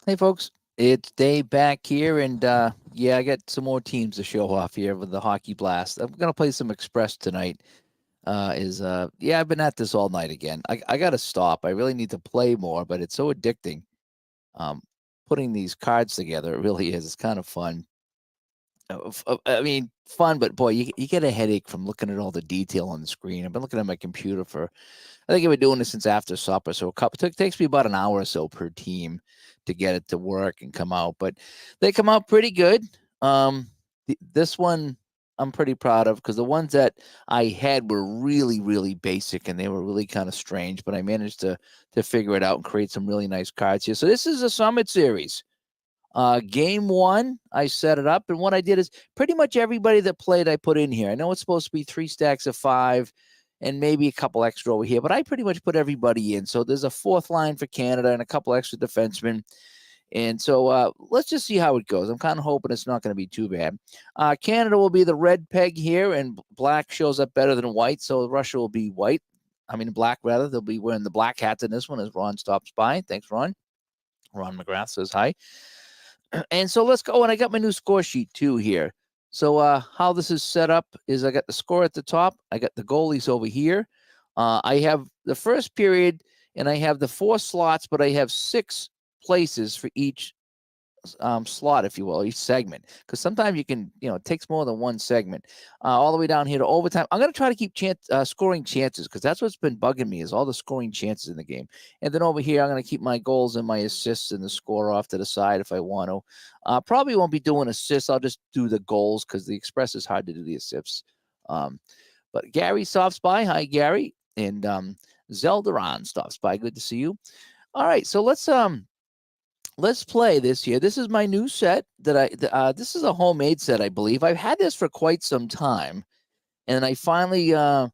Hey, folks. It's Dave back here, and yeah, I got some more teams to show off here with the Hockey Blast. I'm gonna play some Express tonight. Yeah, I've been at this all night again. I gotta stop. I really need to play more, but it's so addicting. Um, Putting these cards together, it really is. It's kind of fun. I mean, fun, but boy, you get a headache from looking at all the detail on the screen. I've been looking at my computer for I think I've been doing this since after supper, so a couple takes me about an hour or so per team to get it to work and come out. But they come out pretty good. This one I'm pretty proud of because the ones that I had were really, really basic and they were really kind of strange. But I managed to figure it out and create some really nice cards here. So this is a Summit Series. Game one, I set it up, and what I did is pretty much everybody that played, I put in here. I know it's supposed to be 3 stacks of 5, and maybe a couple extra over here, but I pretty much put everybody in. So there's a fourth line for Canada and a couple extra defensemen. And so let's just see how it goes. I'm kind of hoping it's not going to be too bad. Canada will be the red peg here, and black shows up better than white. So Russia will be white. I mean, black rather. They'll be wearing the black hats in this one as Ron stops by. Thanks, Ron. Ron McGrath says hi. And so let's go. And I got my new score sheet too here. So how this is set up is I got the score at the top. I got the goalies over here. I have the first period, and I have the 4 slots, but I have 6 places for each slot, if you will, each segment. Because sometimes you can, it takes more than one segment. All the way down here to overtime. I'm going to try to keep scoring chances because that's what's been bugging me is all the scoring chances in the game. And then over here, I'm going to keep my goals and my assists and the score off to the side if I want to. Probably won't be doing assists. I'll just do the goals because the Express is hard to do the assists. But Gary stops by. Hi, Gary. And Zeldaron stops by. Good to see you. All right, so let's play this here. This is my new set that this is a homemade set, I believe. I've had this for quite some time, and I finally said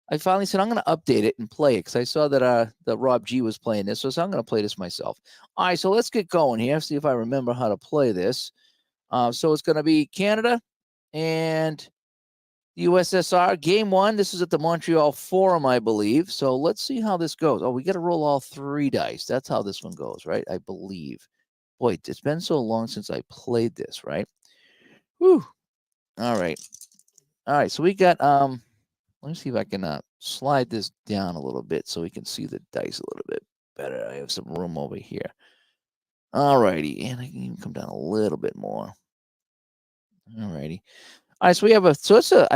I'm going to update it and play it because I saw that Rob G was playing this, so I'm going to play this myself. All right, so let's get going here. See if I remember how to play this. So it's going to be Canada and USSR game one. This is at the Montreal Forum, I believe. So let's see how this goes. Oh, we got to roll all 3 dice. That's how this one goes, right? I believe. Boy, it's been so long since I played this, right? Whew. All right. All right. So we got let me see if I can slide this down a little bit so we can see the dice a little bit better. I have some room over here. All righty. And I can even come down a little bit more. All righty. All right, so we have I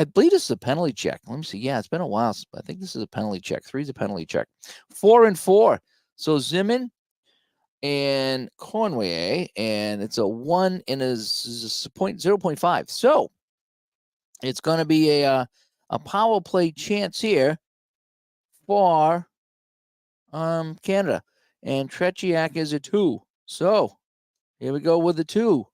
believe this is a penalty check. Let me see. Yeah, it's been a while. I think this is a penalty check. 3 is a penalty check. 4 and 4. So Zimin and Conway, and it's a 1 and a 0.5. So it's going to be a power play chance here for Canada. And Tretiak is a 2. So here we go with the 2.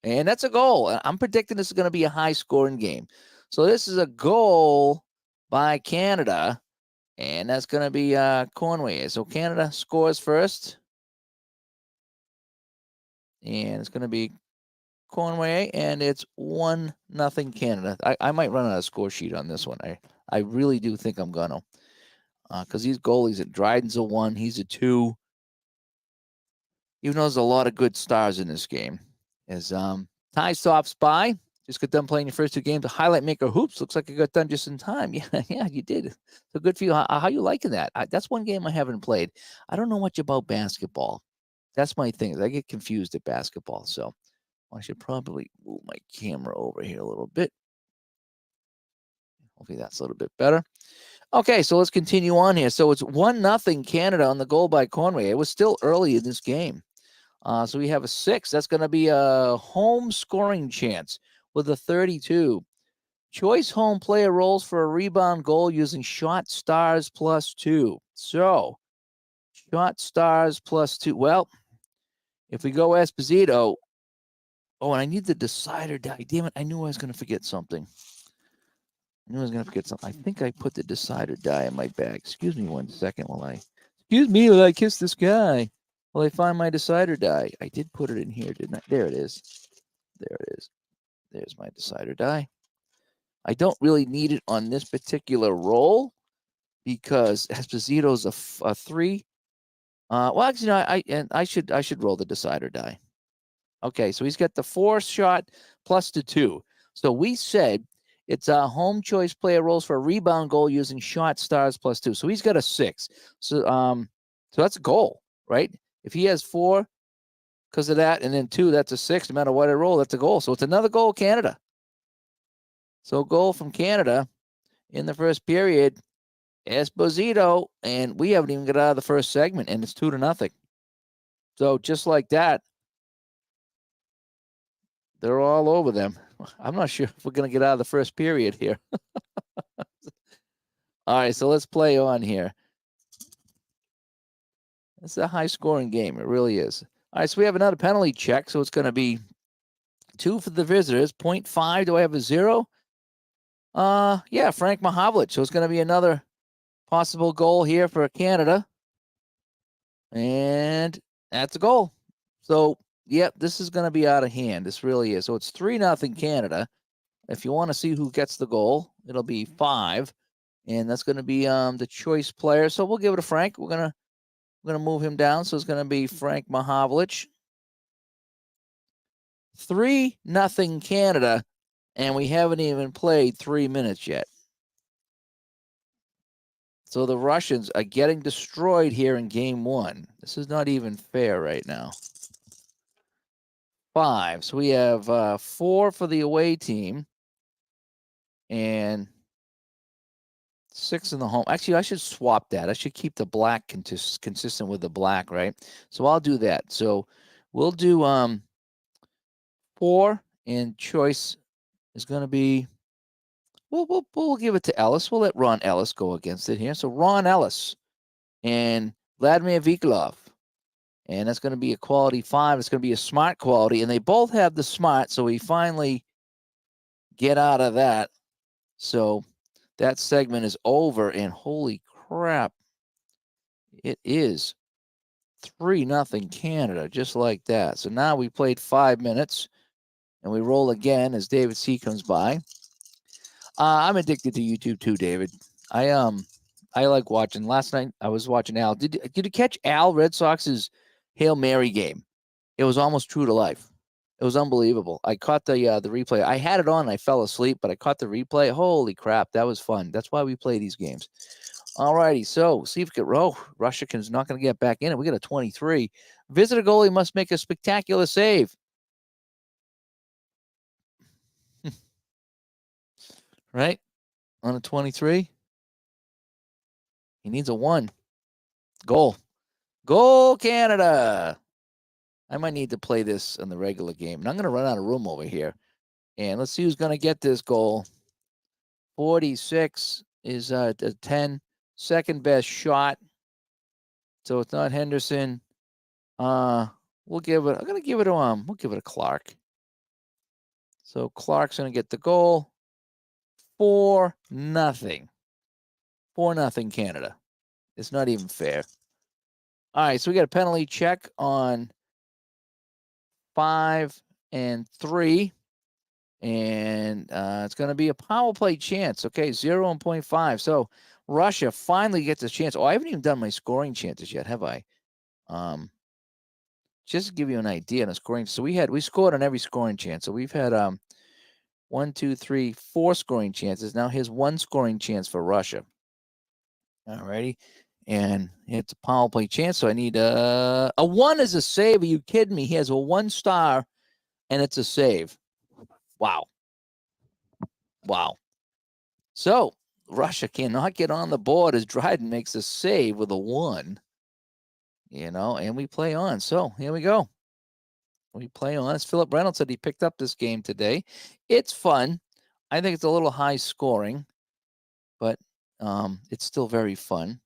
And that's a goal. I'm predicting this is going to be a high scoring game. So this is a goal by Canada, and that's going to be Conway. So Canada scores first, and it's going to be Conway, and it's 1-0 Canada. I might run out of score sheet on this one. I really do think I'm going to. Because these goalies, Dryden's a 1, he's a 2. Even though there's a lot of good stars in this game. As Ty stops by, just got done playing your first 2 games. The highlight maker hoops looks like you got done just in time. Yeah, you did. So good for you. How you liking that? That's one game I haven't played. I don't know much about basketball. That's my thing. I get confused at basketball. So I should probably move my camera over here a little bit. Hopefully that's a little bit better. Okay, so let's continue on here. So it's 1-0 Canada on the goal by Conway. It was still early in this game. So we have a 6. That's going to be a home scoring chance with a 32. Choice home player rolls for a rebound goal using shot stars +2. So shot stars +2. Well, if we go Esposito, and I need the decider die. Damn it, I knew I was going to forget something. I think I put the decider die in my bag. Excuse me 1 second while I kiss this guy. Well, I find my decider die. I did put it in here, didn't I? There it is. There it is. There's my decider die. I don't really need it on this particular roll because Esposito's a 3. Well, actually, no, I should roll the decider die. Okay, so he's got the 4 shot plus the 2. So we said it's a home choice player rolls for a rebound goal using shot stars plus 2. So he's got a 6. So that's a goal, right? If he has 4 because of that, and then 2, that's a 6. No matter what I roll, that's a goal. So it's another goal, Canada. So goal from Canada in the first period. Esposito, and we haven't even got out of the first segment, and it's 2-0. So just like that, they're all over them. I'm not sure if we're going to get out of the first period here. All right, so let's play on here. It's a high-scoring game. It really is. All right, so we have another penalty check, so it's going to be 2 for the visitors. 0.5. Do I have a 0? Yeah, Frank Mahovlich. So it's going to be another possible goal here for Canada. And that's a goal. So, yep, this is going to be out of hand. This really is. So it's 3-0 Canada. If you want to see who gets the goal, it'll be 5. And that's going to be the choice player. So we'll give it to Frank. We're gonna move him down. So it's going to be Frank Mahovlich. 3-0 Canada, and we haven't even played 3 minutes yet. So the Russians are getting destroyed here in game 1. This is not even fair right now. 5. So we have 4 for the away team and 6 in the home. Actually, I should swap that. I should keep the black consistent with the black, right? So I'll do that. So we'll do 4, and choice is going to be, we'll give it to Ellis. We'll let Ron Ellis go against it here. So Ron Ellis and Vladimir Viklov. And that's going to be a quality 5. It's going to be a smart quality. And they both have the smart, so we finally get out of that. So that segment is over, and holy crap, it is 3-0 Canada, just like that. So now we played 5 minutes, and we roll again as David C. comes by. I'm addicted to YouTube too, David. I like watching. Last night I was watching Al. Did you catch Al Red Sox's Hail Mary game? It was almost true to life. It was unbelievable. I caught the replay. I had it on. And I fell asleep, but I caught the replay. Holy crap, that was fun. That's why we play these games. All righty, so see if we can. Russia is not going to get back in it. We got a 23. Visitor goalie must make a spectacular save. Right? On a 23. He needs a 1. Goal. Goal, Canada. I might need to play this in the regular game. And I'm going to run out of room over here. And let's see who's going to get this goal. 46 is a 10. Second best shot. So it's not Henderson. We'll give it. I'm going to give it to we'll give it to Clark. So Clark's going to get the goal. 4-0. 4-0 Canada. It's not even fair. All right, so we got a penalty check on 5 and 3. And it's going to be a power play chance. Okay, 0 and 0.5. So Russia finally gets a chance. Oh, I haven't even done my scoring chances yet, have I? Just to give you an idea on the scoring. So we scored on every scoring chance. So we've had 1, 2, 3, 4 scoring chances. Now here's 1 scoring chance for Russia. All righty. And it's a power play chance. So I need a 1 is a save. Are you kidding me? He has a 1 star and it's a save. Wow. So Russia cannot get on the board as Dryden makes a save with a 1. And we play on. So here we go. We play on. As Philip Reynolds said, he picked up this game today. It's fun. I think it's a little high scoring, but it's still very fun.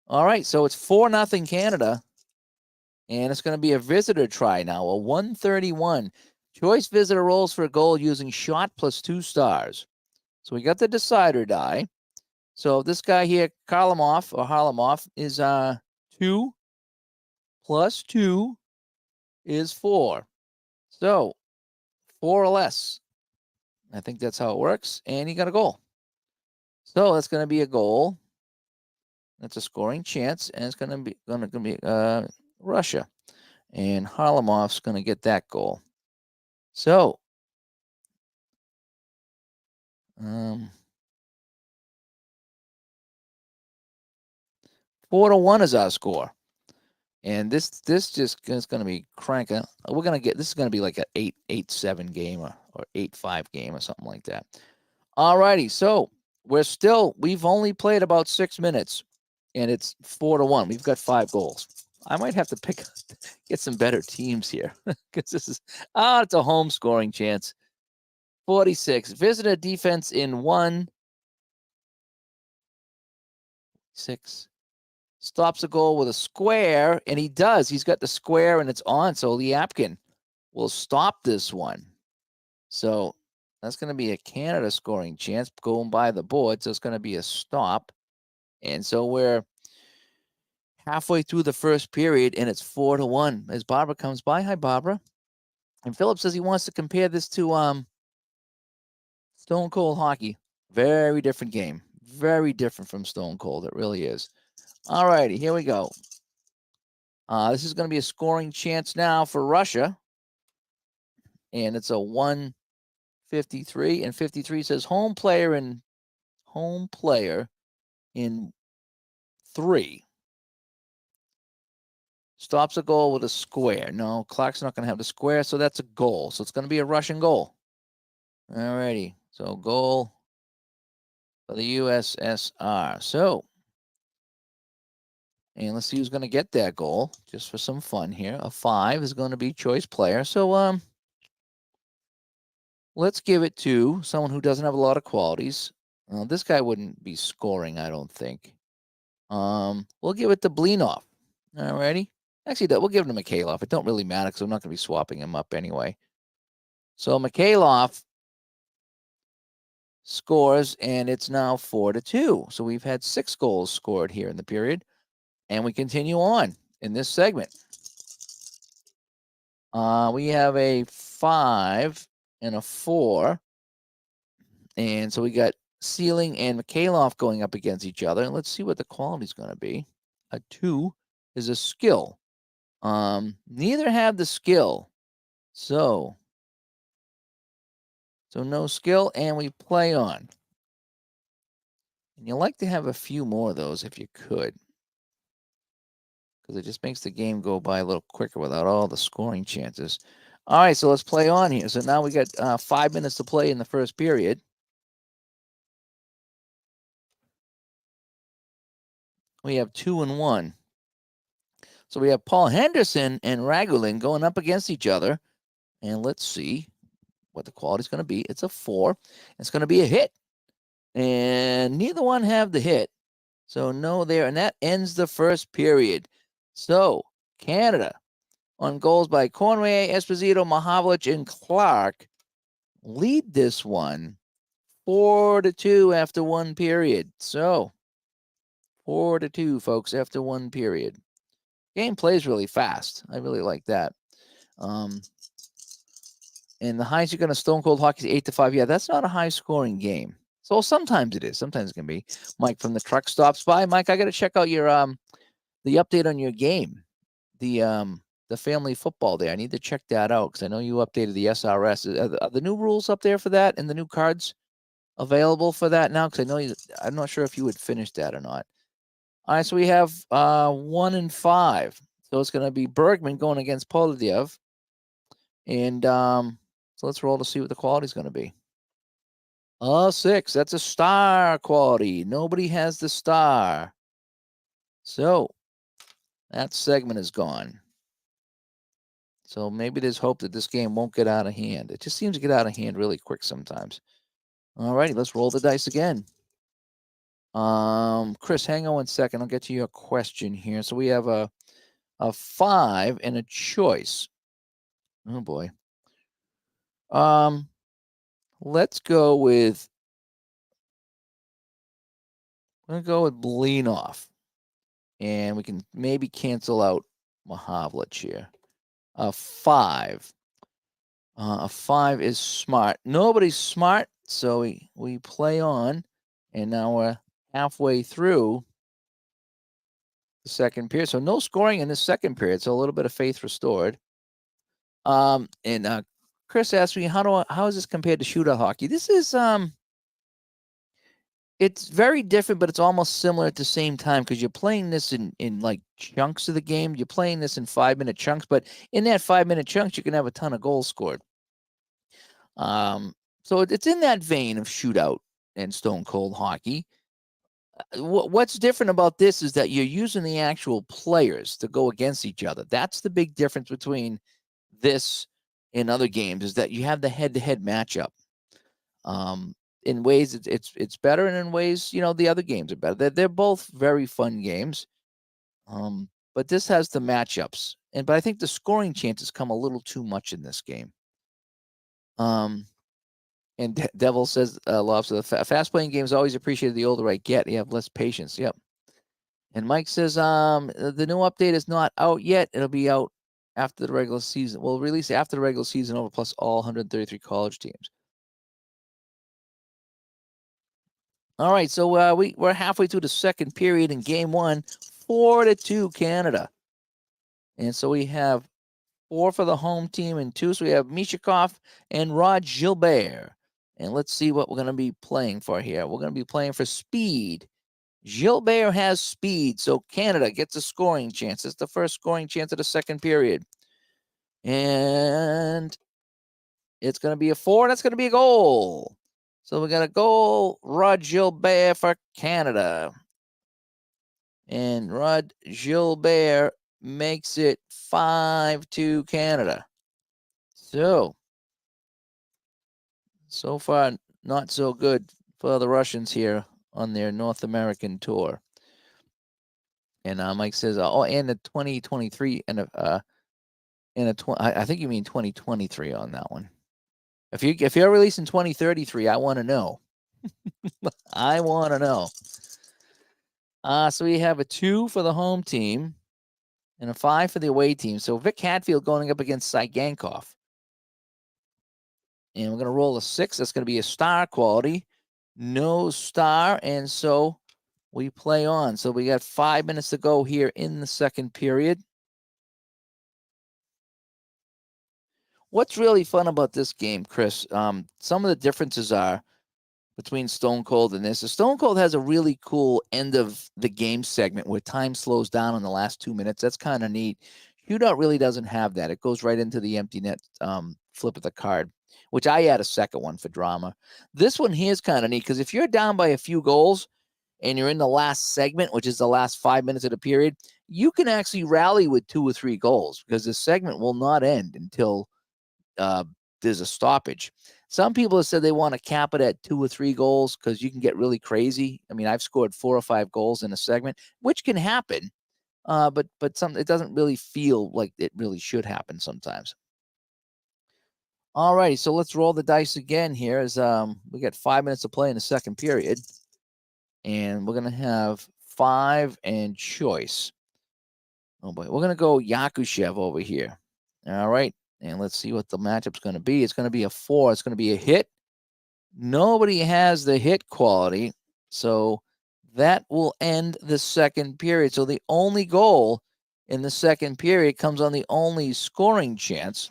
All right, so it's 4-0 Canada, and it's going to be a visitor try now, a 131. Choice visitor rolls for a goal using shot plus 2 stars. So we got the decider die. So this guy here, Harlamov, is 2 plus 2 is 4. So 4 or less. I think that's how it works. And he got a goal. So that's going to be a goal. That's a scoring chance, and it's gonna be Russia, and Harlamov's gonna get that goal. So, 4-1 is our score. And this just is going to be cranking. We're going to get, this is going to be like an 8-7 game or 8-5 game or something like that. All righty. So we've only played about 6 minutes and it's 4-1. We've got 5 goals. I might have to get some better teams here because this is, it's a home scoring chance. 46. Visitor defense in 1. 6. Stops a goal with a square, and he does. He's got the square, and it's on. So Liapkin will stop this one. So that's going to be a Canada scoring chance going by the board. So it's going to be a stop. And so we're halfway through the first period, and it's 4-1 as Barbara comes by. Hi, Barbara. And Philip says he wants to compare this to Stone Cold hockey. Very different game. Very different from Stone Cold. It really is. All righty, here we go. This is going to be a scoring chance now for Russia. And it's a 153. And 53 says home player in 3. Stops a goal with a square. No, Clark's not going to have the square, so that's a goal. So it's going to be a Russian goal. All righty. So goal for the USSR. So, and let's see who's going to get that goal, just for some fun here. A 5 is going to be choice player. So, let's give it to someone who doesn't have a lot of qualities. This guy wouldn't be scoring, I don't think. We'll give it to Blinov. All righty. Actually, we'll give it to Mikhailov. It don't really matter because I'm not going to be swapping him up anyway. So Mikhailov scores, and it's now 4-2. So we've had 6 goals scored here in the period, and we continue on in this segment. We have a 5 and a 4, and so we got Sealing and Mikhailov going up against each other, and let's see what the quality is going to be. A 2 is a skill. Neither have the skill, so no skill, and we play on. And you like to have a few more of those if you could, because it just makes the game go by a little quicker without all the scoring chances. All right, so let's play on here. So now we got 5 minutes to play in the first period. We have 2-1. So we have Paul Henderson and Ragulin going up against each other. And let's see what the quality is going to be. It's a 4. It's going to be a hit. And neither one have the hit. So no there. And that ends the first period. So Canada on goals by Cormier, Esposito, Mahavlich, and Clark lead this one 4-2 after one period. So 4-2, folks, after one period. Game plays really fast. I really like that. And the highest you're going to Stone Cold Hockey is 8-5. Yeah, that's not a high scoring game. So sometimes it is. Sometimes it can be. Mike from the truck stops by. Mike, I got to check out your the update on your game, the family football there. I need to check that out because I know you updated the SRS. Are the new rules up there for that and the new cards available for that now? Because I know I'm not sure if you had finished that or not. All right, so we have 1 and 5. So it's going to be Bergman going against Poldiev. And so let's roll to see what the quality is going to be. 6. That's a star quality. Nobody has the star. So that segment is gone. So maybe there's hope that this game won't get out of hand. It just seems to get out of hand really quick sometimes. All righty, let's roll the dice again. Chris, hang on 1 second. I'll get to your question here. So we have a 5 and a choice. Oh boy. Let's go with. I'm gonna go with Blinov, and we can maybe cancel out Mahavlich here. A 5. A 5 is smart. Nobody's smart, so we play on, and now we're halfway through the second period. So no scoring in this second period. So a little bit of faith restored. And Chris asked me, how is this compared to shootout hockey? This is it's very different, but it's almost similar at the same time because you're playing this in like chunks of the game. You're playing this in 5-minute chunks, but in that 5-minute chunks, you can have a ton of goals scored. So it's in that vein of shootout and stone cold hockey. What's different about this is that you're using the actual players to go against each other. That's the big difference between this and other games, is that you have the head-to-head matchup. In ways it's better, and in ways, the other games are better. They're both very fun games. But this has the matchups, but I think the scoring chances come a little too much in this game. And Devil says, Lobs, fast playing games always appreciated. The older I get, you have less patience. Yep. And Mike says, the new update is not out yet. It'll be out after the regular season. We'll release after the regular season over, plus all 133 college teams. All right, so we're halfway through the second period in game one, 4-2 Canada. And so we have 4 for the home team and 2. So we have Michikov and Rod Gilbert. And let's see what we're going to be playing for here. We're going to be playing for speed. Gilbert has speed, so Canada gets a scoring chance. It's the first scoring chance of the second period. And it's going to be a 4, and it's going to be a goal. So we got a goal, Rod Gilbert for Canada. And Rod Gilbert makes it 5-2 Canada. So far, not so good for the Russians here on their North American tour. And Mike says, and the 2023, and I think you mean 2023 on that one. If you're releasing 2033, I want to know. I want to know. So we have a 2 for the home team and a 5 for the away team. So Vic Hatfield going up against Saigankov. And we're going to roll a 6. That's going to be a star quality. No star. And so we play on. So we got 5 minutes to go here in the second period. What's really fun about this game, Chris, some of the differences are between Stone Cold and this. So Stone Cold has a really cool end of the game segment where time slows down in the last 2 minutes. That's kind of neat. Shootout really doesn't have that. It goes right into the empty net flip of the card, which I add a second one for drama. This one here is kind of neat because if you're down by a few goals and you're in the last segment, which is the last 5 minutes of the period, you can actually rally with 2 or 3 goals because the segment will not end until there's a stoppage. Some people have said they want to cap it at 2 or 3 goals because you can get really crazy. I mean, I've scored 4 or 5 goals in a segment, which can happen, but it doesn't really feel like it really should happen sometimes. All righty, so let's roll the dice again here. As we got 5 minutes to play in the second period, and we're gonna have 5 and choice. Oh boy, we're gonna go Yakushev over here. All right. And let's see what the matchup's going to be. It's going to be a 4. It's going to be a hit. Nobody has the hit quality. So that will end the second period. So the only goal in the second period comes on the only scoring chance.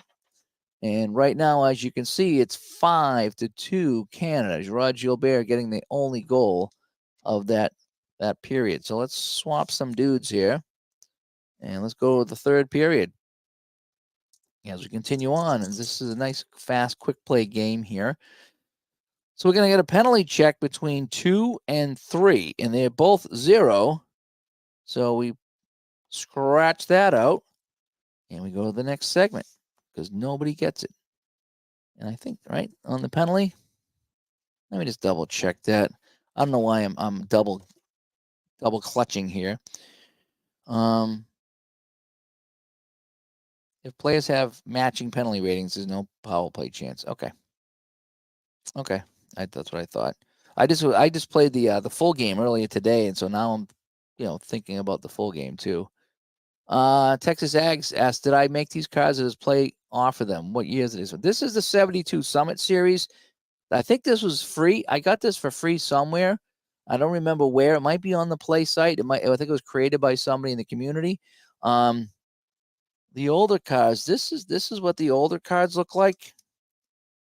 And right now, as you can see, it's 5-2 Canada. Rod Gilbert getting the only goal of that period. So let's swap some dudes here. And let's go to the third period. As we continue on, and this is a nice, fast, quick play game here. So we're going to get a penalty check between 2 and 3, and they're both 0. So we scratch that out, and we go to the next segment because nobody gets it. And I think, right, on the penalty, let me just double check that. I don't know why I'm double clutching here. If players have matching penalty ratings, there's no power play chance. Okay. That's what I thought. I just played the full game earlier today, and so now I'm, thinking about the full game too. Texas Ags asked, did I make these cards or does play offer them? What year is it? This is the 72 Summit Series. I think this was free. I got this for free somewhere. I don't remember where. It might be on the play site. I think it was created by somebody in the community. The older cards. This is what the older cards look like.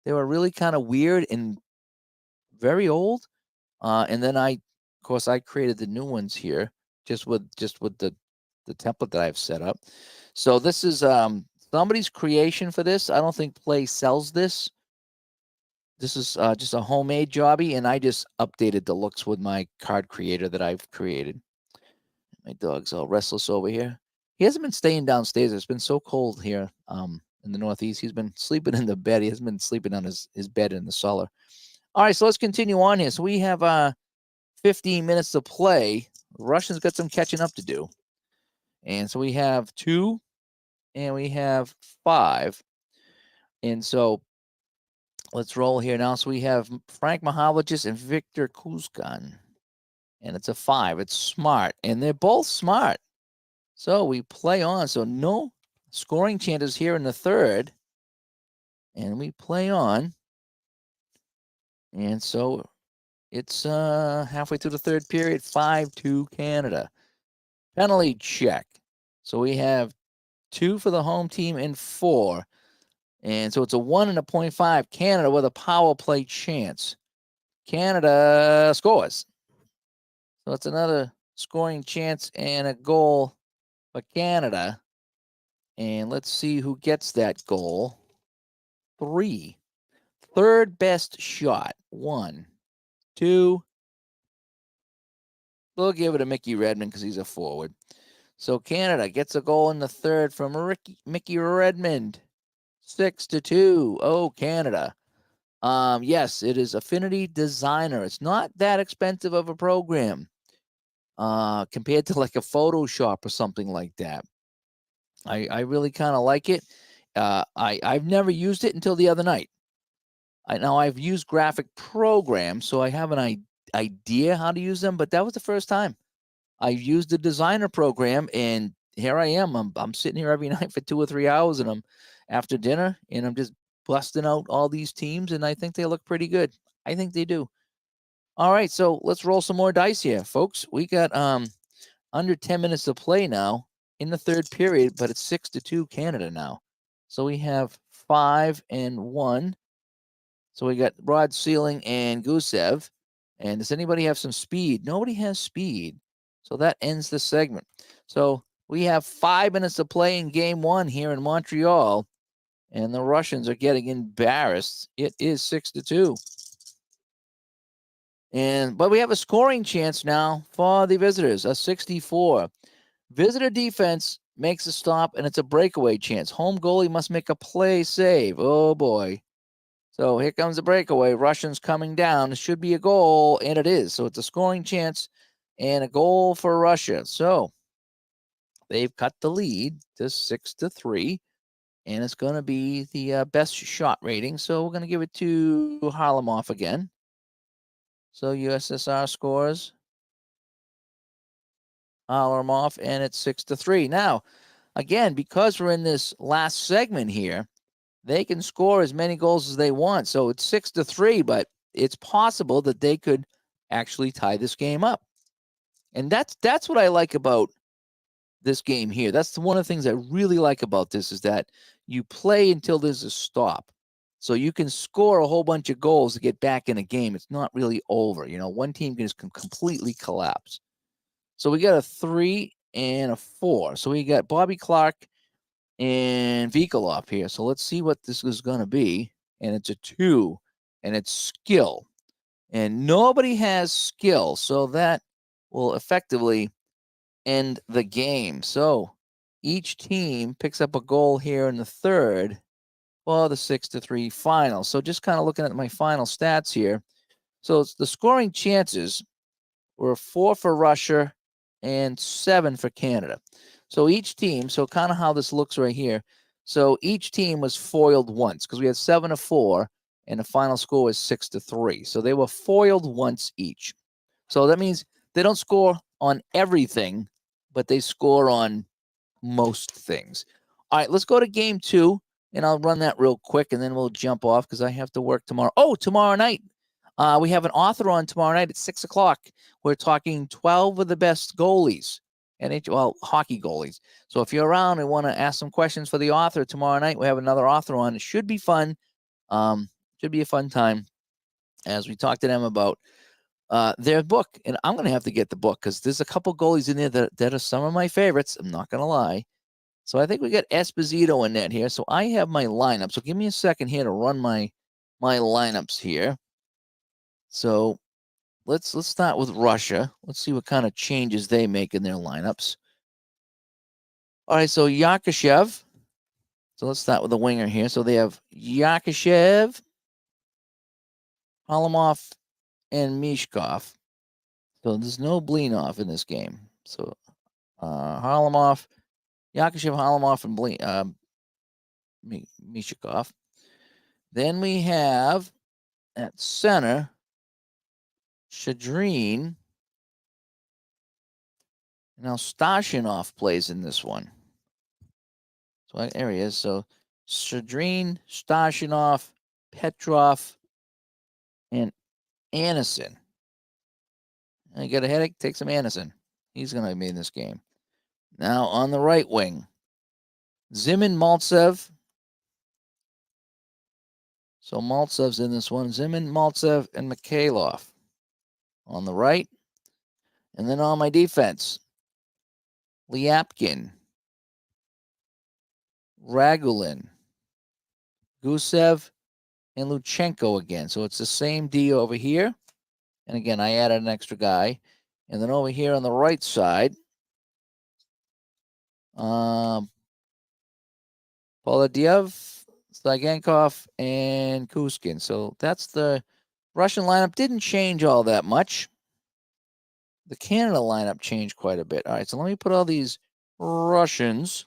They were really kind of weird and very old. And then of course, I created the new ones here just with the template that I've set up. So this is somebody's creation for this. I don't think Play sells this. This is just a homemade jobby, and I just updated the looks with my card creator that I've created. My dog's all restless over here. He hasn't been staying downstairs. It's been so cold here in the Northeast. He's been sleeping in the bed. He hasn't been sleeping on his bed in the cellar. All right, so let's continue on here. So we have 15 minutes to play. The Russians got some catching up to do. And so we have 2 and we have 5. And so let's roll here now. So we have Frank Mahavliches and Victor Kuzkan. And it's a 5. It's smart. And they're both smart. So we play on. So no scoring chances here in the third. And we play on. And so it's halfway through the third period, 5-2 Canada. Penalty check. So we have 2 for the home team and 4. And so it's a 1 and a 0.5. Canada with a power play chance. Canada scores. So it's another scoring chance and a goal for Canada. And let's see who gets that goal. 3. Third best shot. 1, 2. We'll give it to Mickey Redmond because he's a forward. So Canada gets a goal in the third from Mickey Redmond. 6-2. Oh, Canada. Yes, it is Affinity Designer. It's not that expensive of a program compared to like a Photoshop or something like that. I really kind of like it. I've never used it until the other night. Now I've used graphic programs, so I have an idea how to use them, but that was the first time I used the designer program, and here I am. I'm sitting here every night for 2 or 3 hours, and I'm after dinner, and I'm just busting out all these teams, and I think they look pretty good. I think they do. All right, so let's roll some more dice here, folks. We got under 10 minutes to play now in the third period, but it's 6-2 Canada now. So we have 5 and 1. So we got Rod Sealing and Gusev. And does anybody have some speed? Nobody has speed. So that ends the segment. So we have 5 minutes to play in game 1 here in Montreal. And the Russians are getting embarrassed. It is 6-2. But we have a scoring chance now for the visitors, a 64. Visitor defense makes a stop, and it's a breakaway chance. Home goalie must make a play save. Oh, boy. So here comes the breakaway. Russians coming down. It should be a goal, and it is. So it's a scoring chance and a goal for Russia. So they've cut the lead to 6-3, and it's going to be the best shot rating. So we're going to give it to Harlamov again. So USSR scores Harlamov, and it's 6-3. Now, again, because we're in this last segment here, they can score as many goals as they want. So it's 6-3, but it's possible that they could actually tie this game up. And that's what I like about this game here. That's one of the things I really like about this is that you play until there's a stop. So you can score a whole bunch of goals to get back in a game. It's not really over. You know, one team can just completely collapse. So we got a 3 and a 4. So we got Bobby Clark and Vikolov here. So let's see what this is going to be. And it's a 2, and it's skill. And nobody has skill, so that will effectively end the game. So each team picks up a goal here in the third for the 6-3 final. So just kind of looking at my final stats here. So it's the scoring chances were 4 for Russia and 7 for Canada. So each team, so kind of how this looks right here. So each team was foiled once because we had 7-4 and the final score was 6-3. So they were foiled once each. So that means they don't score on everything, but they score on most things. All right, let's go to game 2, and I'll run that real quick, and then we'll jump off because I have to work tomorrow. Oh, tomorrow night, We have an author on tomorrow night at 6 o'clock. We're talking 12 of the best goalies, hockey goalies. So if you're around and want to ask some questions for the author tomorrow night, we have another author on. It should be fun. Should be a fun time as we talk to them about their book. And I'm going to have to get the book because there's a couple goalies in there that are some of my favorites. I'm not going to lie. So I think we got Esposito in net here. So I have my lineup. So give me a second here to run my lineups here. So let's start with Russia. Let's see what kind of changes they make in their lineups. All right, so Yakushev. So let's start with the winger here. So they have Yakushev, Halamov, and Mishkov. So there's no Blinov in this game. So Yakushev, Halamov, and Mishkov. Then we have at center Shadrin. Now Stashinov plays in this one. So there he is. So Shadrin, Stashinov, Petrov, and Anderson. You got a headache? Take some Anderson. He's going to be in this game. Now on the right wing, Zimin, Maltsev. So Maltsev's in this one. Zimin, Maltsev, and Mikhailov on the right. And then on my defense, Lyapkin, Ragulin, Gusev, and Luchenko again. So it's the same D over here. And again, I added an extra guy. And then over here on the right side, Polodiev, Zygankov, and Kuskin. So that's the Russian lineup. Didn't change all that much. The Canada lineup changed quite a bit. All right, so let me put all these Russians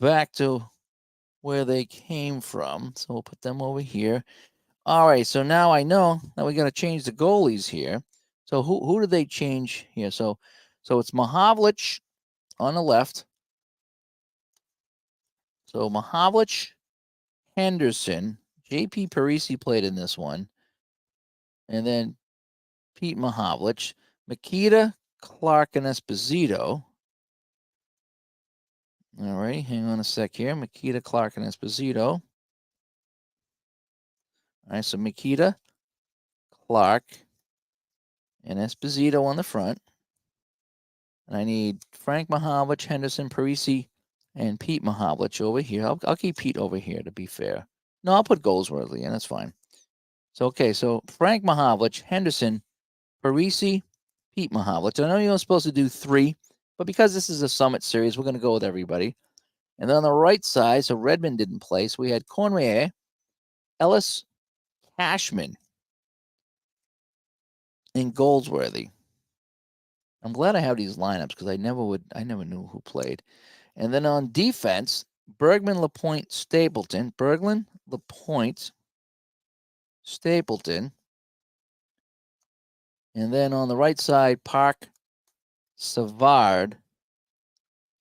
back to where they came from. So we'll put them over here. All right, so now I know that we got to change the goalies here. So who did they change here? So it's Mahavlich on the left. So Mahavlich, Henderson, J.P. Parisi played in this one. And then Pete Mahavlich, Mikita, Clark, and Esposito. All right, hang on a sec here. Mikita, Clark, and Esposito. All right, so Mikita, Clark, and Esposito on the front. And I need Frank Mahavlich, Henderson, Parisi, and Pete Mahavlich over here. I'll keep Pete over here to be fair. No, I'll put Goldsworthy in. That's fine. So, okay, so Frank Mahavlich, Henderson, Parisi, Pete Mahavlich. I know you're supposed to do 3, but because this is a Summit Series, we're going to go with everybody. And then on the right side, so Redmond didn't play, so we had Cormier, Ellis, Cashman, and Goldsworthy. I'm glad I have these lineups because I never knew who played. And then on defense, Bergman, LaPointe, Stapleton. Berglund, LaPointe, Stapleton. And then on the right side, Park, Savard,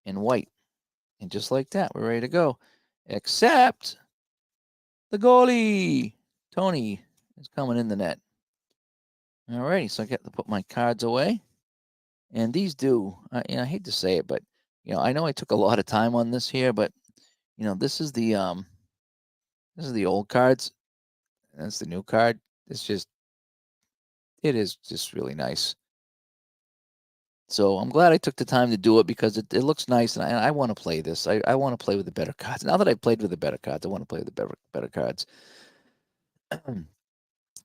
and White. And just like that, we're ready to go. Except the goalie, Tony, is coming in the net. All righty, so I get to put my cards away. And these I hate to say it, but, I know I took a lot of time on this here, but, this is the old cards. That's the new card. It is just really nice. So I'm glad I took the time to do it because it looks nice, and I want to play this. I want to play with the better cards. Now that I've played with the better cards, I want to play with the better cards.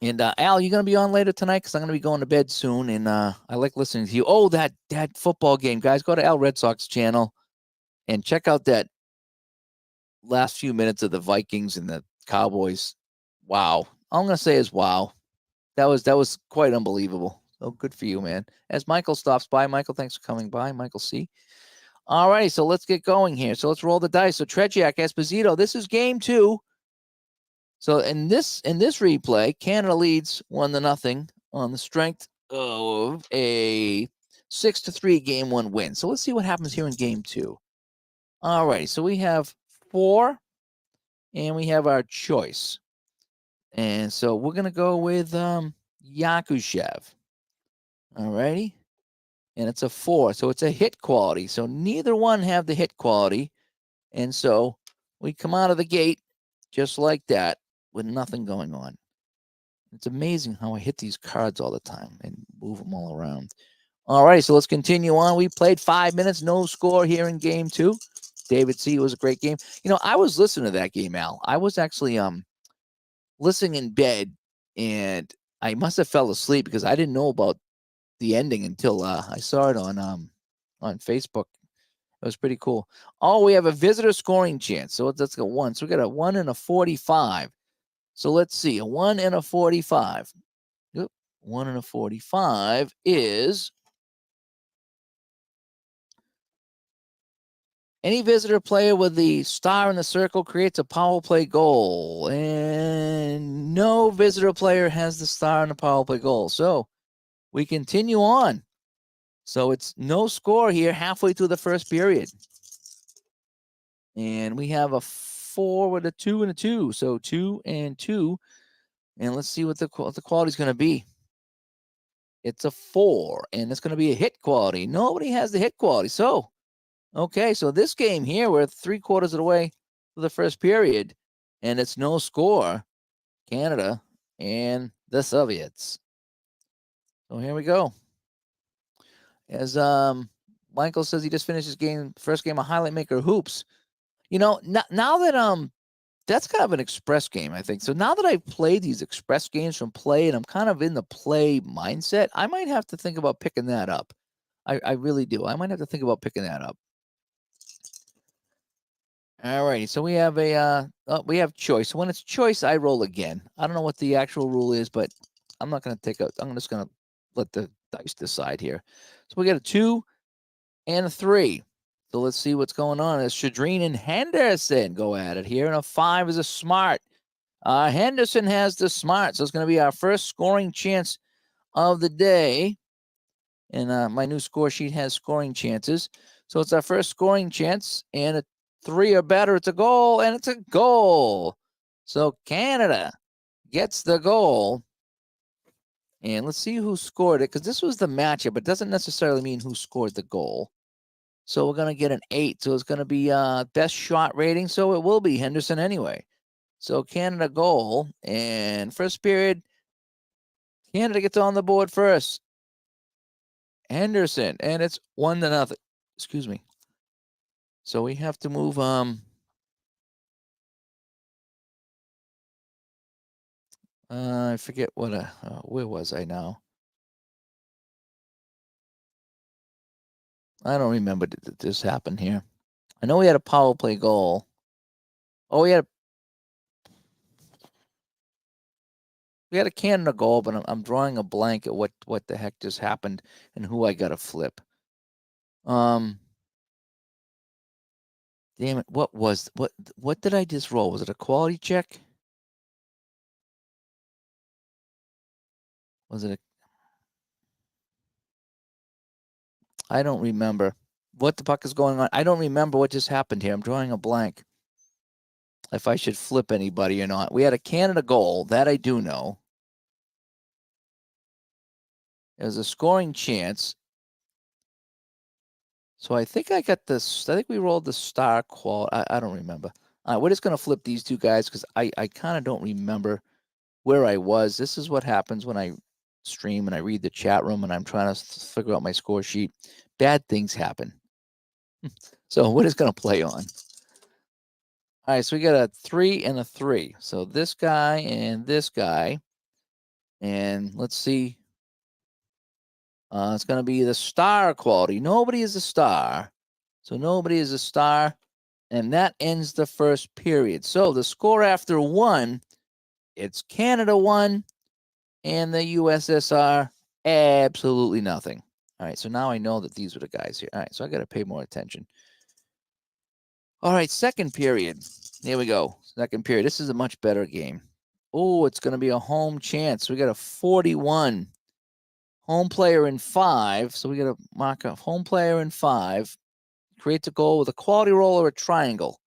And Al, you going to be on later tonight? Because I'm going to be going to bed soon, and I like listening to you. Oh, that football game. Guys, go to Al Red Sox channel and check out that last few minutes of the Vikings and the Cowboys. Wow. All I'm going to say is wow. That was quite unbelievable. So good for you, man. As Michael stops by. Michael, thanks for coming by. Michael C. All right, so let's get going here. So let's roll the dice. So Tretiak, Esposito, this is game 2. So in this replay, Canada leads 1-0 on the strength of a 6-3 game 1 win. So let's see what happens here in game 2. All right, so we have 4, and we have our choice. And so we're going to go with Yakushev. All righty. And it's a 4. So it's a hit quality. So neither one have the hit quality. And so we come out of the gate just like that with nothing going on. It's amazing how I hit these cards all the time and move them all around. All right, so let's continue on. We played 5 minutes, no score here in game 2. David C. was a great game. You know, I was listening to that game, Al. I was actually listening in bed, and I must have fell asleep because I didn't know about the ending until I saw it on Facebook. It was pretty cool. Oh, we have a visitor scoring chance. So let's go 1. So we got a 1 and a 45. So let's see, a 1 and a 45. Yep, 1 and a 45 is any visitor player with the star in the circle creates a power play goal. And no visitor player has the star in the power play goal. So we continue on. So it's no score here halfway through the first period. And we have a 4 with a 2 and a 2. So 2 and 2. And let's see what the quality is going to be. It's a 4, and it's going to be a hit quality. Nobody has the hit quality. So, okay, so this game here, we're 3/4 of the way to the first period, and it's no score. Canada and the Soviets. So here we go. As Michael says, he just finished his game, first game of Highlight Maker Hoops. You know, now that that's kind of an express game, I think. So now that I've played these express games from Play and I'm kind of in the Play mindset, I might have to think about picking that up. I really do. I might have to think about picking that up. All righty. So we have we have choice. When it's choice, I roll again. I don't know what the actual rule is, but I'm not going to take I'm just going to let the dice decide here. So we got a 2 and a 3. So let's see what's going on. It's Shadreen and Henderson go at it here. And a 5 is a smart. Henderson has the smart. So it's going to be our first scoring chance of the day. And my new score sheet has scoring chances. So it's our first scoring chance. And a 3 or better, it's a goal. And it's a goal. So Canada gets the goal. And let's see who scored it. Because this was the matchup. But it doesn't necessarily mean who scored the goal. So we're going to get an 8. So it's going to be best shot rating. So it will be Henderson anyway. So Canada goal. And first period, Canada gets on the board first. Henderson. And it's 1-0. Excuse me. So we have to move. I forget what. Where was I now? I don't remember that this happened here. I know we had a power play goal. Oh, we had a Canada goal, but I'm drawing a blank at what the heck just happened and who I got to flip. Damn it! What did I just roll? Was it a quality check? Was it a? I don't remember what the puck is going on. I don't remember what just happened here. I'm drawing a blank. If I should flip anybody or not. We had a Canada goal, that I do know. There's a scoring chance. So I think I got this. I think we rolled the star qual. I don't remember. All right, we're just going to flip these two guys because I kind of don't remember where I was. This is what happens when I stream and I read the chat room and I'm trying to figure out my score sheet. Bad things happen. So we're just going to play on. All right, so we got a 3 and a 3. So this guy and this guy. And let's see. It's going to be the star quality. Nobody is a star. So nobody is a star. And that ends the first period. So the score after 1, it's Canada 1 and the USSR absolutely nothing. All right, so now I know that these were the guys here. All right, so I got to pay more attention. All right, second period. Here we go. Second period. This is a much better game. Oh, it's going to be a home chance. We got a 41. Home player in 5. So we got to mark a home player in 5. Creates a goal with a quality roll or a triangle.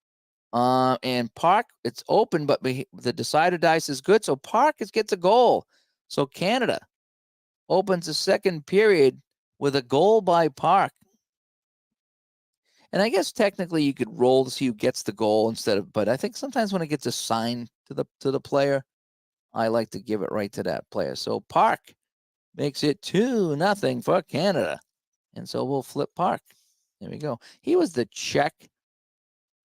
And Park, it's open, but the decider dice is good. So Park gets a goal. So Canada opens the second period with a goal by Park. And I guess technically you could roll to see who gets the goal instead of, but I think sometimes when it gets assigned to the player, I like to give it right to that player. So Park makes it 2-0 for Canada. And so we'll flip Park. There we go. He was the Czech.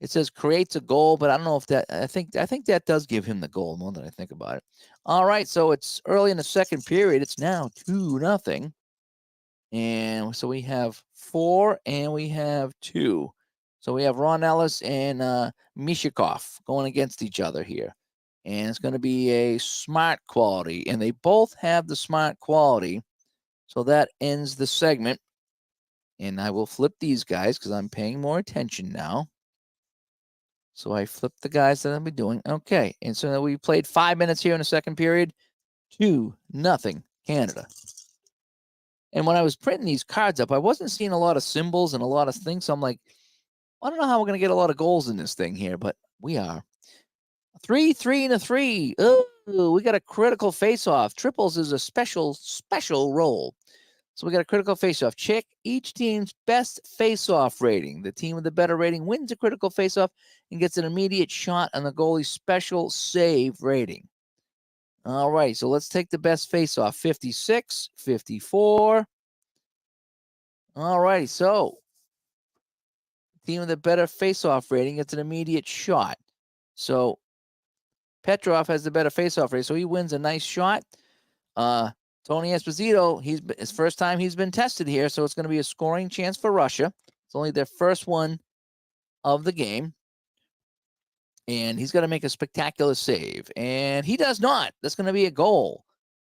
It says creates a goal, but I don't know if that, I think that does give him the goal more than I think about it. All right, so it's early in the second period. It's now 2-0. And so we have 4 and we have 2. So we have Ron Ellis and Mishikov going against each other here. And it's going to be a smart quality. And they both have the smart quality. So that ends the segment. And I will flip these guys because I'm paying more attention now. So I flip the guys that I'll be doing. Okay. And so we played 5 minutes here in the second period. 2-0 Canada. And when I was printing these cards up, I wasn't seeing a lot of symbols and a lot of things. So I'm like, I don't know how we're going to get a lot of goals in this thing here, but we are. 3, 3, and a 3. Oh, we got a critical face-off. Triples is a special roll. So we got a critical face-off. Check each team's best face-off rating. The team with the better rating wins a critical face-off and gets an immediate shot on the goalie's special save rating. All right, so let's take the best face-off. 56, 54. All right, so team with a better face-off rating gets an immediate shot. So Petrov has the better face-off rating, so he wins a nice shot. Tony Esposito, his first time he's been tested here, so it's going to be a scoring chance for Russia. It's only their first one of the game. And he's got to make a spectacular save. And he does not. That's going to be a goal.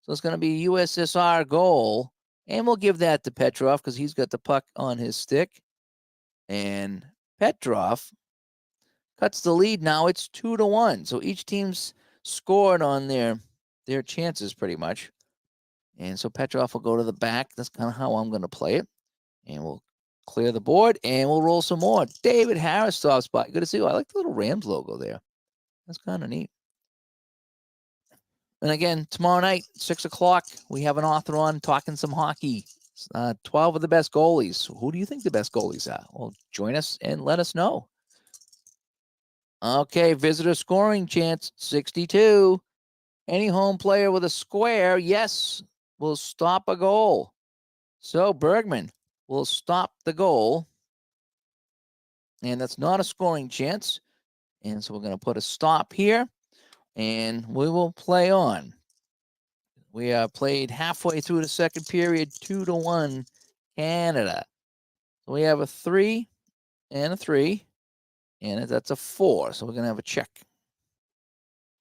So it's going to be USSR goal. And we'll give that to Petrov because he's got the puck on his stick. And Petrov cuts the lead now. It's 2-1. So each team's scored on their chances pretty much. And so Petrov will go to the back. That's kind of how I'm going to play it. And we'll clear the board, and we'll roll some more. David Harris soft spot. Good to see you. I like the little Rams logo there. That's kind of neat. And again, tomorrow night, 6 o'clock, we have an author on talking some hockey. 12 of the best goalies. Who do you think the best goalies are? Well, join us and let us know. Okay, visitor scoring chance, 62. Any home player with a square, yes, will stop a goal. So Bergman will stop the goal. And that's not a scoring chance. And so we're going to put a stop here. And we will play on. We played halfway through the second period, 2-1 Canada. So we have a 3 and a 3. And that's a 4. So we're going to have a check.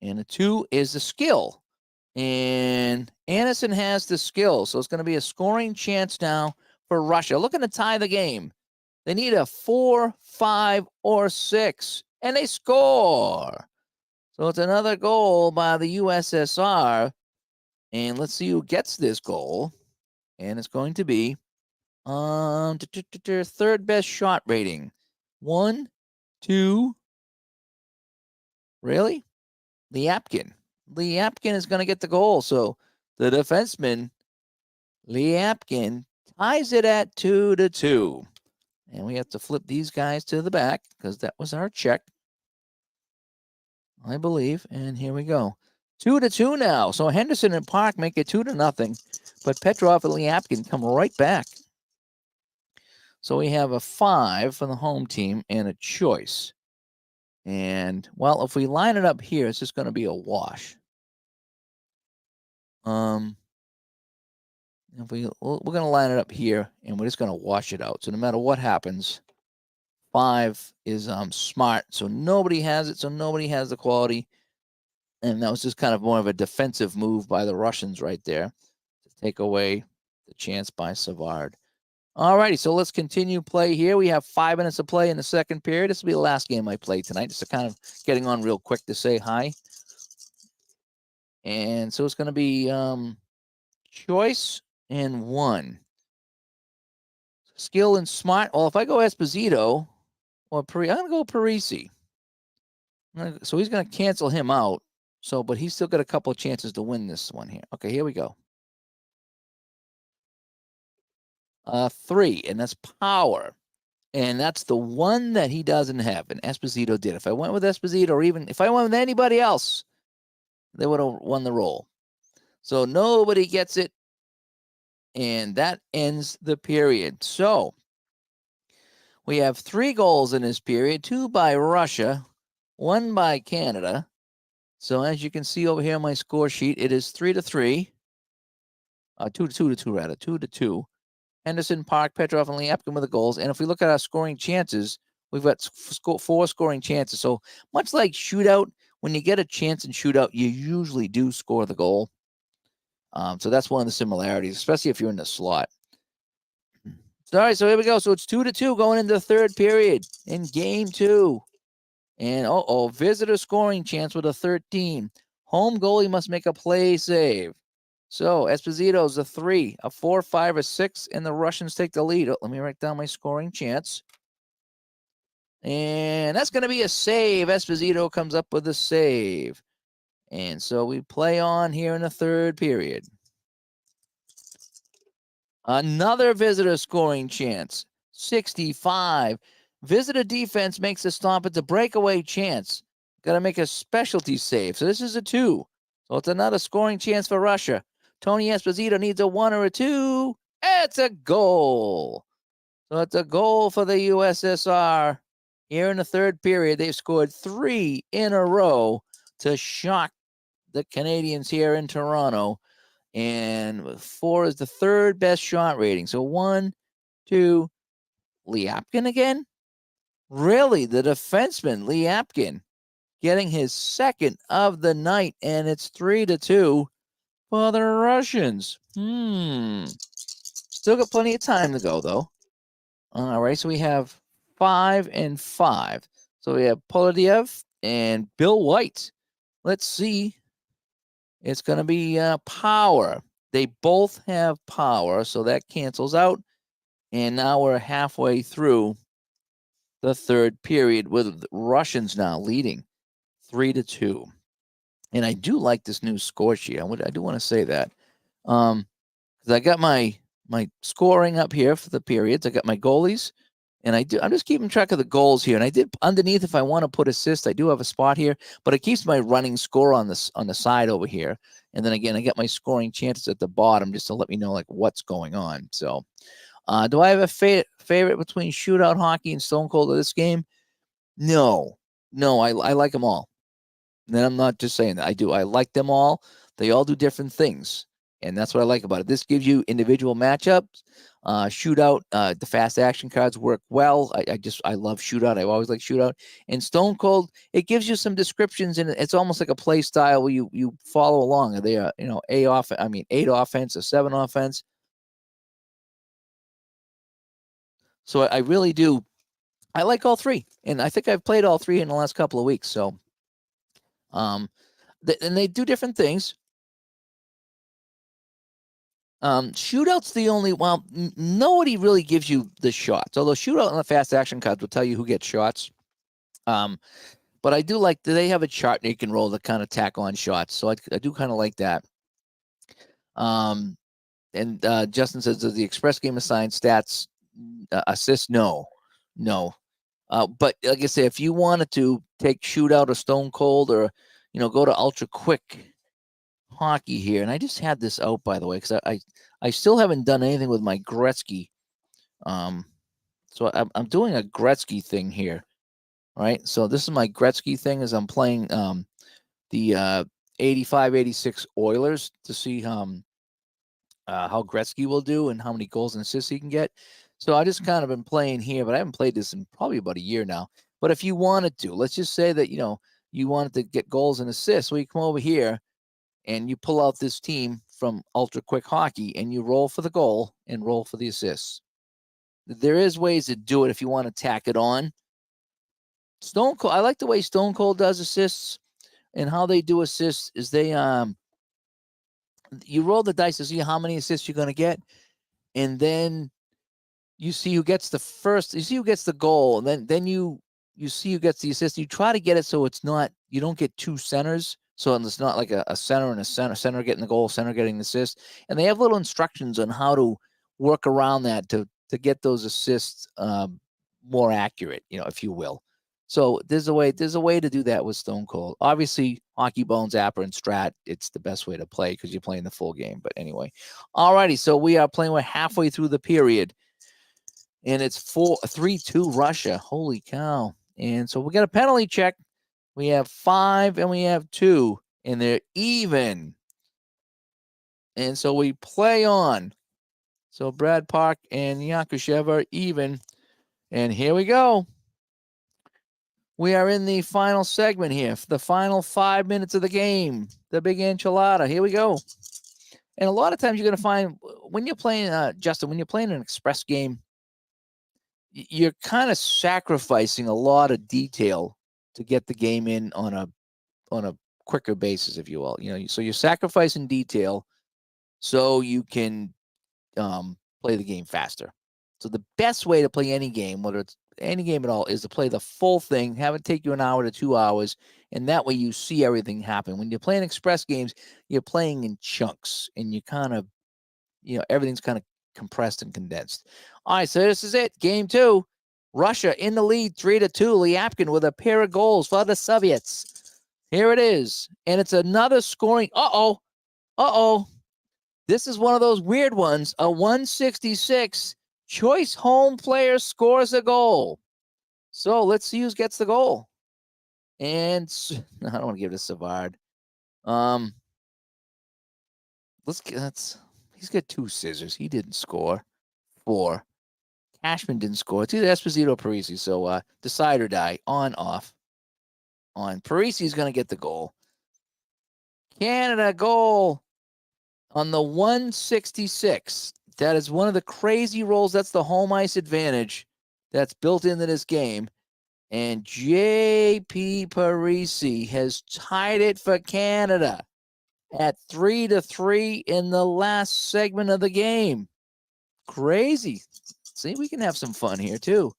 And a 2 is the skill. And Anderson has the skill. So it's going to be a scoring chance now for Russia. Looking to tie the game. They need a 4, 5, or 6. And they score. So it's another goal by the USSR. And let's see who gets this goal. And it's going to be third best shot rating. 1, 2. Really? Liapkin. Liapkin is going to get the goal. So the defenseman, Liapkin, ties it at 2-2. And we have to flip these guys to the back because that was our check, I believe. And here we go. 2-2 now. So Henderson and Park make it 2-0. But Petrov and Liapkin come right back. So we have a 5 for the home team and a choice. And, well, if we line it up here, it's just going to be a wash. If we're going to line it up here, and we're just going to wash it out. So no matter what happens, 5 is smart. So nobody has it. So nobody has the quality. And that was just kind of more of a defensive move by the Russians right there to take away the chance by Savard. All righty, so let's continue play here. We have 5 minutes of play in the second period. This will be the last game I play tonight. Just kind of getting on real quick to say hi. And so it's going to be choice and 1. Skill and smart. Well, if I go Esposito or I'm going to go Parisi. So he's going to cancel him out. So, but he's still got a couple of chances to win this one here. Okay, here we go. 3, and that's power. And that's the one that he doesn't have, and Esposito did. If I went with Esposito, or even if I went with anybody else, they would have won the roll. So nobody gets it, and that ends the period. So we have 3 goals in this period, 2 by Russia, 1 by Canada. So as you can see over here on my score sheet, it is 3-3. 2-2 rather, 2-2. Henderson, Park, Petrov, and Liapkin with the goals. And if we look at our scoring chances, we've got 4 scoring chances. So much like shootout, when you get a chance in shootout, you usually do score the goal. So that's one of the similarities, especially if you're in the slot. All right, so here we go. So it's 2-2 going into the third period in game 2. And visitor scoring chance with a 13. Home goalie must make a play save. So Esposito's a 3, a 4, 5, or 6, and the Russians take the lead. Let me write down my scoring chance. And that's going to be a save. Esposito comes up with a save. And so we play on here in the third period. Another visitor scoring chance. 65. Visitor defense makes a stop at the breakaway chance. Got to make a specialty save. So this is a 2. So it's another scoring chance for Russia. Tony Esposito needs a 1 or a 2. It's a goal. So it's a goal for the USSR. Here in the third period, they've scored 3 in a row to shock the Canadians here in Toronto. And 4 is the third best shot rating. So 1, 2, Liapkin again? Really? The defenseman, Liapkin, getting his second of the night, and it's 3-2 for the Russians. Still got plenty of time to go, though. All right, so we have 5 and 5. So we have Poladiev and Bill White. Let's see. It's going to be power. They both have power, so that cancels out. And now we're halfway through the third period with the Russians now leading 3-2. And I do like this new score sheet. I do want to say that. Because I got my scoring up here for the periods. I got my goalies, and I'm just keeping track of the goals here. And I did underneath, if I want to put assists, I do have a spot here, but it keeps my running score on the side over here. And then again, I got my scoring chances at the bottom just to let me know like what's going on. So, do I have a favorite between shootout hockey and Stone Cold of this game? No, I like them all. And then I'm not just saying that. I like them all. They all do different things. And that's what I like about it. This gives you individual matchups. Shootout, the fast action cards work well. I love shootout. I always like shootout. And Stone Cold, it gives you some descriptions, and it's almost like a play style where you follow along. Are they 8 offense or 7 offense? So I really do. I like all 3, and I think I've played all 3 in the last couple of weeks. So, and they do different things. Shootout's the only, nobody really gives you the shots, although shootout and the fast action cards will tell you who gets shots. But I do like that they have a chart you can roll to kind of tack on shots. So I do kind of like that. And Justin says, does the express game assign stats assists? No. But like I say, if you wanted to take shootout or Stone Cold or, go to ultra quick hockey here, and I just had this out, by the way, because I still haven't done anything with my Gretzky. So I'm doing a Gretzky thing here, right? So this is my Gretzky thing as I'm playing the 85-86 Oilers to see how Gretzky will do and how many goals and assists he can get. So I just kind of been playing here, but I haven't played this in probably about a year now. But if you wanted to, let's just say that you wanted to get goals and assists, well, you come over here and you pull out this team from Ultra Quick Hockey and you roll for the goal and roll for the assists. There is ways to do it if you want to tack it on. Stone Cold, I like the way Stone Cold does assists, and how they do assists is they you roll the dice to see how many assists you're going to get, and then you see who gets the first, you see who gets the goal, and then you you see who gets the assist. You try to get it so it's not, you don't get two centers. So it's not like a center and a center getting the goal, center getting the assist. And they have little instructions on how to work around that to get those assists more accurate, if you will. So there's a way to do that with Stone Cold. Obviously, Hockey Bones, Apper, and Strat, it's the best way to play because you're playing the full game. But anyway, all righty. So we are playing. We're halfway through the period, and it's 3-2 Russia. Holy cow! And so we got a penalty check. We have 5 and we have 2, and they're even. And so we play on. So Brad Park and Yakushev are even. And here we go. We are in the final segment here, the final 5 minutes of the game, the big enchilada. Here we go. And a lot of times you're going to find when you're playing, Justin, when you're playing an express game, you're kind of sacrificing a lot of detail to get the game in on a quicker basis, if you will. So you're sacrificing detail so you can play the game faster. So the best way to play any game, whether it's any game at all, is to play the full thing, have it take you an hour to 2 hours, and that way you see everything happen. When you're playing express games, you're playing in chunks, and you kind of, everything's kind of compressed and condensed. All right, so this is it. Game 2. Russia in the lead, 3-2. Lyapkin with a pair of goals for the Soviets. Here it is. And it's another scoring. Uh-oh. This is one of those weird ones. A 166 choice home player scores a goal. So let's see who gets the goal. And I don't want to give it to Savard. He's got 2 scissors. He didn't score. 4. Cashman didn't score. It's either Esposito or Parisi. So decide or die. On, off. On. Parisi's going to get the goal. Canada goal on the 166. That is one of the crazy rolls. That's the home ice advantage that's built into this game. And J.P. Parisi has tied it for Canada at 3-3 in the last segment of the game. Crazy. See, we can have some fun here too.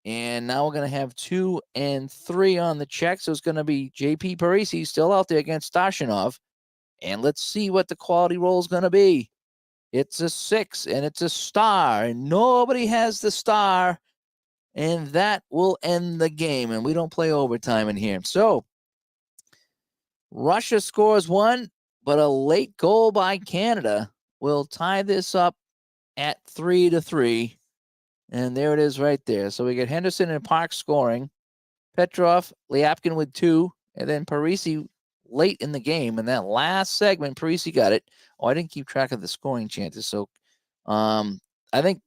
And now we're going to have 2 and 3 on the check. So it's going to be J.P. Parisi still out there against Stashinov. And let's see what the quality roll is going to be. It's a 6 and it's a star. And nobody has the star. And that will end the game. And we don't play overtime in here. So Russia scores 1, but a late goal by Canada will tie this up at 3-3. And there it is right there. So we get Henderson and Park scoring. Petrov, Lyapkin with 2. And then Parisi late in the game. In that last segment, Parisi got it. Oh, I didn't keep track of the scoring chances. So I think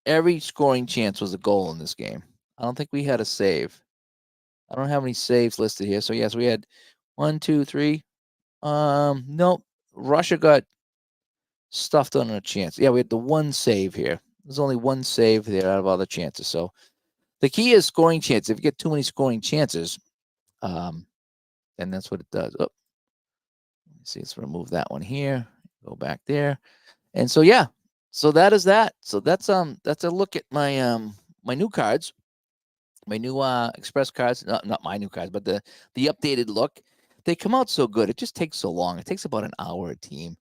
every scoring chance was a goal in this game. I don't think we had a save. I don't have any saves listed here. So, yes, we had 1, 2, 3. Nope. Russia got stuffed on a chance. Yeah, we had the 1 save here. There's only 1 save there out of all the chances. So the key is scoring chances. If you get too many scoring chances, then that's what it does. Oh, let me see. Let's remove that one here. Go back there. And so, yeah. So that is that. So that's a look at my my new cards. My new express cards. Not my new cards, but the updated look. They come out so good. It just takes so long. It takes about an hour a team.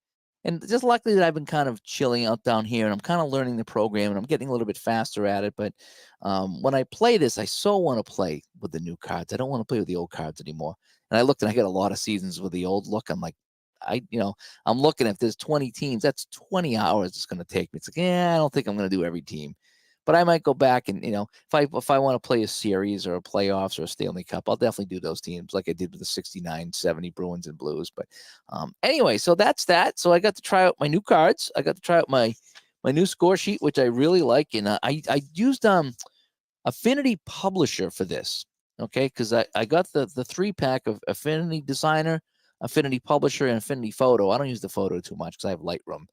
And just luckily that I've been kind of chilling out down here, and I'm kind of learning the program, and I'm getting a little bit faster at it. But when I play this, I so want to play with the new cards. I don't want to play with the old cards anymore. And I looked, and I got a lot of seasons with the old look. I'm like, I'm looking, if there's 20 teams, that's 20 hours it's going to take me. It's like, I don't think I'm going to do every team. But I might go back and, if I want to play a series or a playoffs or a Stanley Cup, I'll definitely do those teams like I did with the 69-70 Bruins and Blues. But anyway, so that's that. So I got to try out my new cards. I got to try out my new score sheet, which I really like. And I used Affinity Publisher for this, okay? Because I got the 3-pack of Affinity Designer, Affinity Publisher, and Affinity Photo. I don't use the photo too much because I have Lightroom.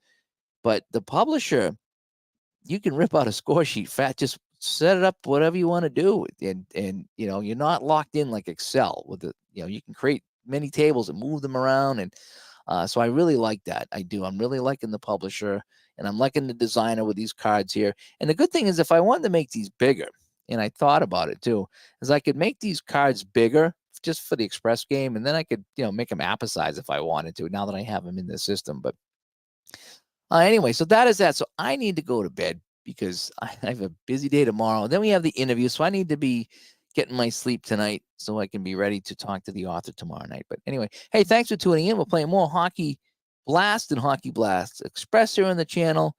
But the Publisher, you can rip out a score sheet fat, just set it up whatever you want to do. And you're not locked in like Excel with it. You can create many tables and move them around. And so I really like that. I do. I'm really liking the Publisher, and I'm liking the Designer with these cards here. And the good thing is, if I wanted to make these bigger, and I thought about it too, is I could make these cards bigger just for the express game, and then I could, make them apple size if I wanted to. Now that I have them in the system, but anyway, so that is that. So I need to go to bed because I have a busy day tomorrow. Then we have the interview, so I need to be getting my sleep tonight so I can be ready to talk to the author tomorrow night. But anyway, hey, thanks for tuning in. We're playing more Hockey Blast and Hockey Blast Express here on the channel.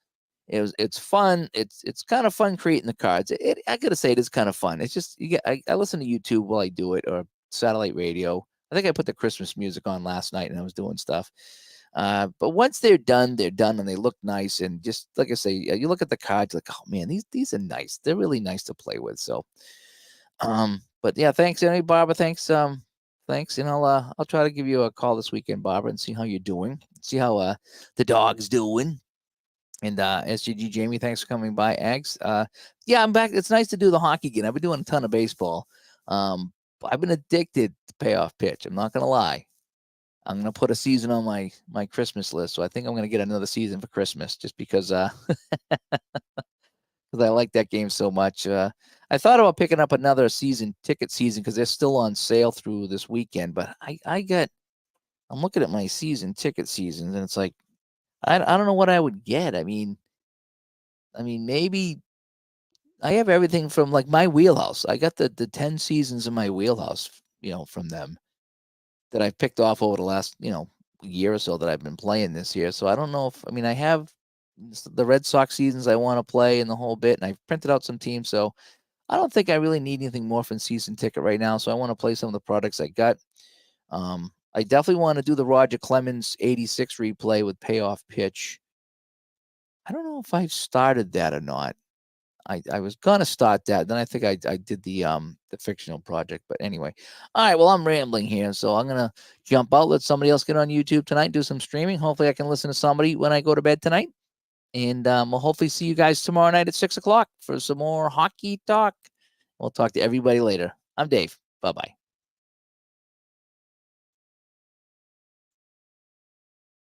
It's fun. It's kind of fun creating the cards. I gotta say it is kind of fun. It's just I listen to YouTube while I do it, or satellite radio. I think I put the Christmas music on last night and I was doing stuff. But once they're done, and they look nice. And just like I say, you look at the cards, like, oh man, these are nice. They're really nice to play with. So, but yeah, thanks anyway, Barbara. Thanks, and I'll try to give you a call this weekend, Barbara, and see how you're doing. See how the dog's doing. And SGG Jamie, thanks for coming by. Eggs. Yeah, I'm back. It's nice to do the hockey again. I've been doing a ton of baseball. I've been addicted to payoff pitch. I'm not gonna lie. I'm gonna put a season on my Christmas list. So I think I'm gonna get another season for Christmas just because because I like that game so much. I thought about picking up another ticket season because they're still on sale through this weekend. But I'm looking at my season ticket seasons and it's like I don't know what I would get. I mean maybe I have everything from like my wheelhouse. I got the 10 seasons in my wheelhouse, from them that I've picked off over the last, year or so that I've been playing this year. So I don't know if I have the Red Sox seasons I want to play and the whole bit, and I've printed out some teams. So I don't think I really need anything more from season ticket right now. So I want to play some of the products I got. I definitely want to do the Roger Clemens 86 replay with payoff pitch. I don't know if I've started that or not. I was gonna start that. Then I think I did the fictional project. But anyway, all right. Well, I'm rambling here, so I'm gonna jump out. Let somebody else get on YouTube tonight, do some streaming. Hopefully, I can listen to somebody when I go to bed tonight. And we'll hopefully see you guys tomorrow night at 6 o'clock for some more hockey talk. We'll talk to everybody later. I'm Dave. Bye bye.